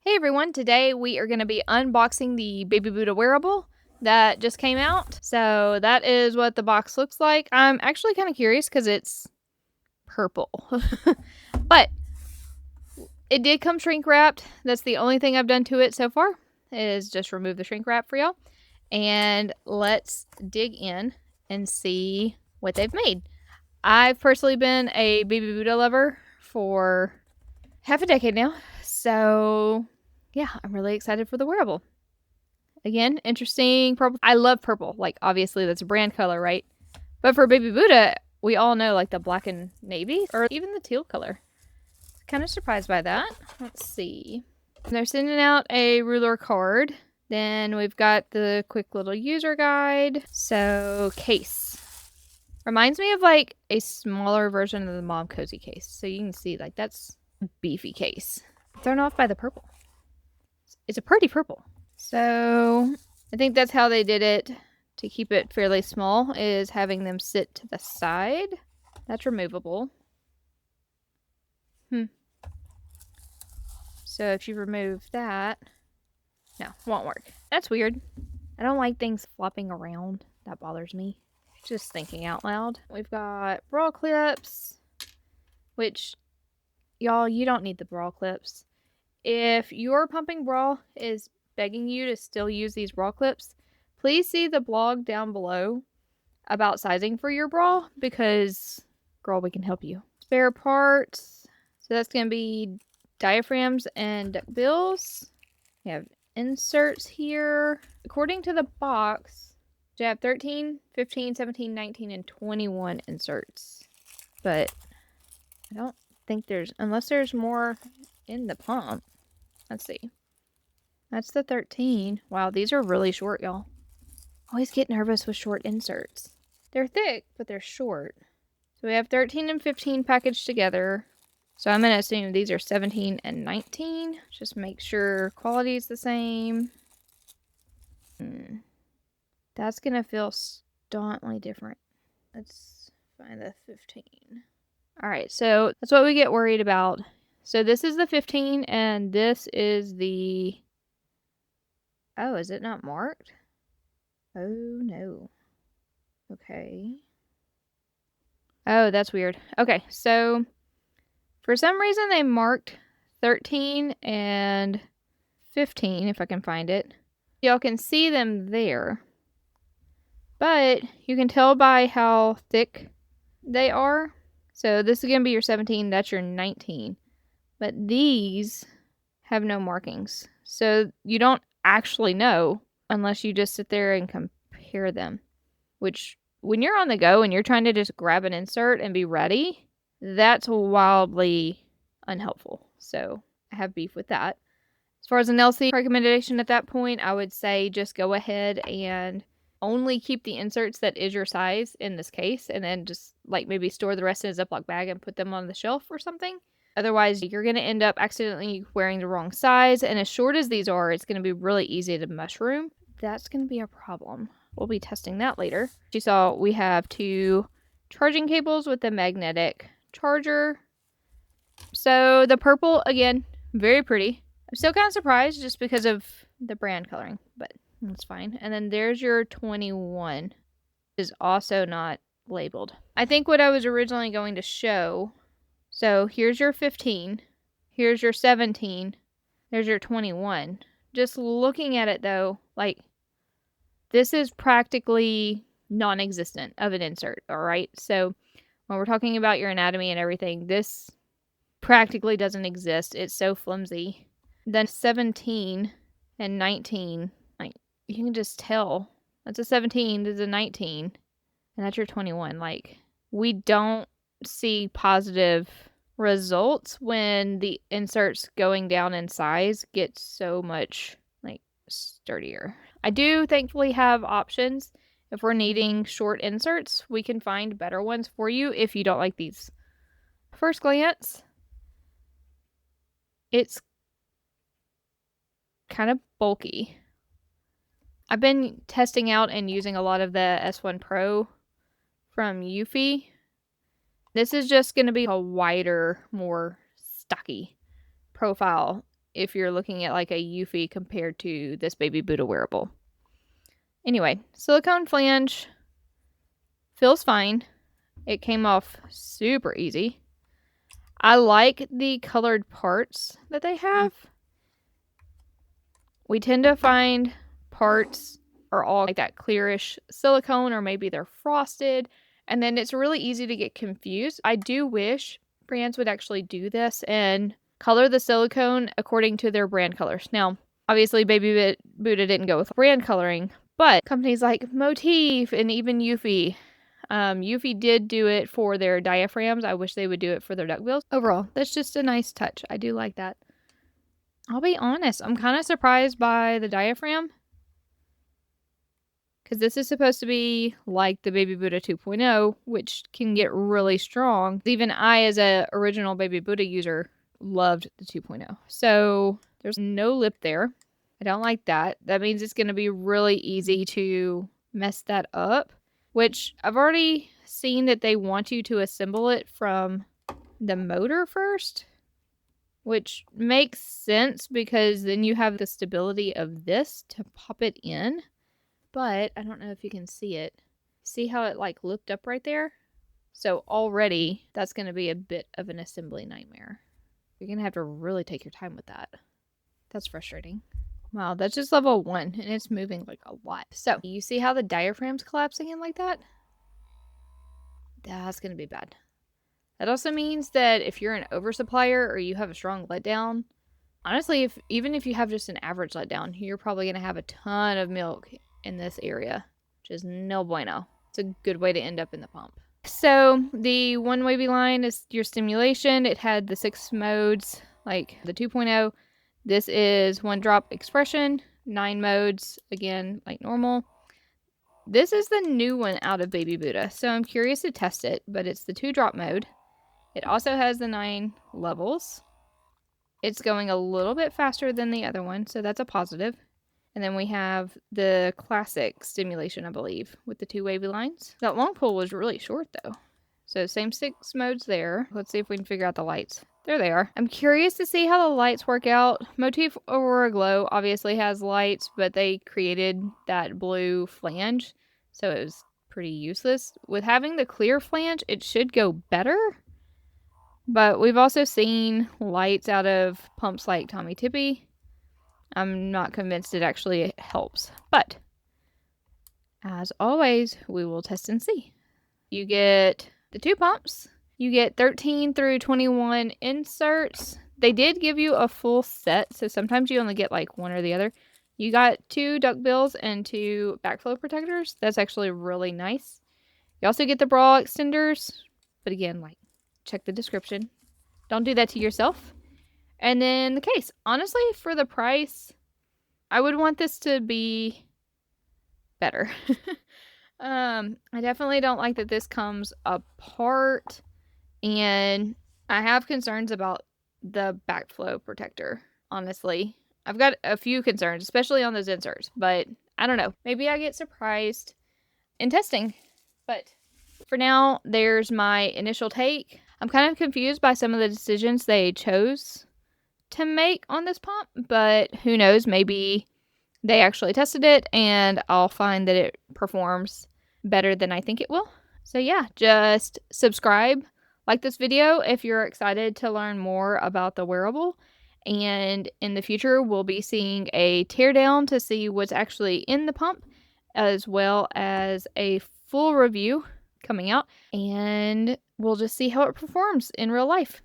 Hey everyone, today we are going to be unboxing the Baby Buddha Wearable that just came out. So that is what the box looks like. I'm actually kind of curious because it's purple. But it did come shrink wrapped. That's the only thing I've done to it so far, is just remove the shrink wrap for y'all. And let's dig in and see what they've made. I've personally been a Baby Buddha lover for half a decade now. So yeah, I'm really excited for the wearable. Again, interesting purple. I love purple. Like, obviously, that's a brand color, right? But for Baby Buddha, we all know, like, the black and navy, or even the teal color. Kind of surprised by that. Let's see. They're sending out a ruler card. Then we've got the quick little user guide. So, case. Reminds me of, like, a smaller version of the Mom Cozy case. So you can see, like, that's a beefy case. Thrown off by the purple. It's a pretty purple. So I think that's how they did it to keep it fairly small, is having them sit to the side. That's removable. So if you remove that, no, won't work. That's weird. I don't like things flopping around. That bothers me. Just thinking out loud. We've got bra clips, which, y'all, you don't need the bra clips. If your pumping bra is begging you to still use these bra clips, please see the blog down below about sizing for your bra, because, girl, we can help you. Spare parts. So that's going to be diaphragms and duckbills. We have inserts here. According to the box, you have 13, 15, 17, 19, and 21 inserts. But I don't think there's, unless there's more in the pump. Let's see. That's the 13. Wow, these are really short, y'all. Always get nervous with short inserts. They're thick, but they're short. So we have 13 and 15 packaged together. So I'm going to assume these are 17 and 19. Just make sure quality is the same. That's going to feel staunchly different. Let's find the 15. All right, so that's what we get worried about. So this is the 15, and this is the... Oh, is it not marked? Oh, no. Okay. Oh, that's weird. Okay, so for some reason they marked 13 and 15, if I can find it. Y'all can see them there. But you can tell by how thick they are. So this is going to be your 17, that's your 19. But these have no markings. So you don't actually know unless you just sit there and compare them. Which, when you're on the go and you're trying to just grab an insert and be ready, that's wildly unhelpful. So I have beef with that. As far as an LC recommendation at that point, I would say just go ahead and only keep the inserts that is your size in this case, and then just like maybe store the rest in a Ziploc bag and put them on the shelf or something. Otherwise, you're going to end up accidentally wearing the wrong size, and as short as these are, it's going to be really easy to mushroom. That's going to be a problem. We'll be testing that later. You saw we have 2 charging cables with a magnetic charger. So the purple, again, very pretty. I'm still kind of surprised just because of the brand coloring, but that's fine. And then there's your 21. Is also not labeled. I think what I was originally going to show... So here's your 15, here's your 17, there's your 21. Just looking at it though, like, this is practically non-existent of an insert, alright? So when we're talking about your anatomy and everything, this practically doesn't exist. It's so flimsy. Then 17 and 19, like, you can just tell. That's a 17, this is a 19, and that's your 21. Like, we don't see positive results when the inserts going down in size get so much like sturdier. I do thankfully have options. If we're needing short inserts, we can find better ones for you if you don't like these. First glance, it's kind of bulky. I've been testing out and using a lot of the S1 Pro from Eufy. This is just going to be a wider, more stocky profile. if you're looking at like a Eufy compared to this Baby Buddha Wearable. Anyway, silicone flange feels fine. It came off super easy. I like the colored parts that they have. We tend to find parts are all like that clearish silicone, or maybe they're frosted, and then it's really easy to get confused. I do wish brands would actually do this and color the silicone according to their brand colors. Now, obviously Baby Buddha didn't go with brand coloring, but companies like Motif and even Eufy, Eufy did do it for their diaphragms. I wish they would do it for their duckbills. Overall, that's just a nice touch. I do like that. I'll be honest, I'm kind of surprised by the diaphragm, because this is supposed to be like the Baby Buddha 2.0, which can get really strong. Even I, as a original Baby Buddha user, loved the 2.0. So there's no lip there. I don't like that. That means it's going to be really easy to mess that up, which I've already seen that they want you to assemble it from the motor first, which makes sense because then you have the stability of this to pop it in. But I don't know if you can see it. See how it like looked up right there? So already that's going to be a bit of an assembly nightmare. You're going to have to really take your time with that. That's frustrating. Wow, that's just level 1 and it's moving like a lot. So you see how the diaphragm's collapsing in like that? That's going to be bad. That also means that if you're an oversupplier or you have a strong letdown, honestly, even if you have just an average letdown, you're probably going to have a ton of milk in this area, which is no bueno. It's a good way to end up in the pump. So the one wavy line is your stimulation. It had the 6 modes, like the 2.0. This is 1 drop expression, 9 modes, again, like normal. This is the new one out of Baby Buddha, so I'm curious to test it, but it's the 2 drop mode. It also has the 9 levels. It's going a little bit faster than the other one, so that's a positive. And then we have the classic stimulation, I believe, with the 2 wavy lines. That long pull was really short, though. So same 6 modes there. Let's see if we can figure out the lights. There they are. I'm curious to see how the lights work out. Motif Aurora Glow obviously has lights, but they created that blue flange, so it was pretty useless. With having the clear flange, it should go better. But we've also seen lights out of pumps like Tommy Tippy. I'm not convinced it actually helps. But, as always, we will test and see. You get the 2 pumps. You get 13 through 21 inserts. They did give you a full set, so sometimes you only get like one or the other. You got 2 duckbills and 2 backflow protectors. That's actually really nice. You also get the bra extenders. But again, like, check the description. Don't do that to yourself. And then the case. Honestly, for the price, I would want this to be better. I definitely don't like that this comes apart. And I have concerns about the backflow protector, honestly. I've got a few concerns, especially on those inserts. But I don't know. Maybe I get surprised in testing. But for now, there's my initial take. I'm kind of confused by some of the decisions they chose to make on this pump, but who knows, maybe they actually tested it and I'll find that it performs better than I think it will. So yeah, just subscribe, like this video if you're excited to learn more about the wearable, and in the future we'll be seeing a teardown to see what's actually in the pump, as well as a full review coming out, and we'll just see how it performs in real life.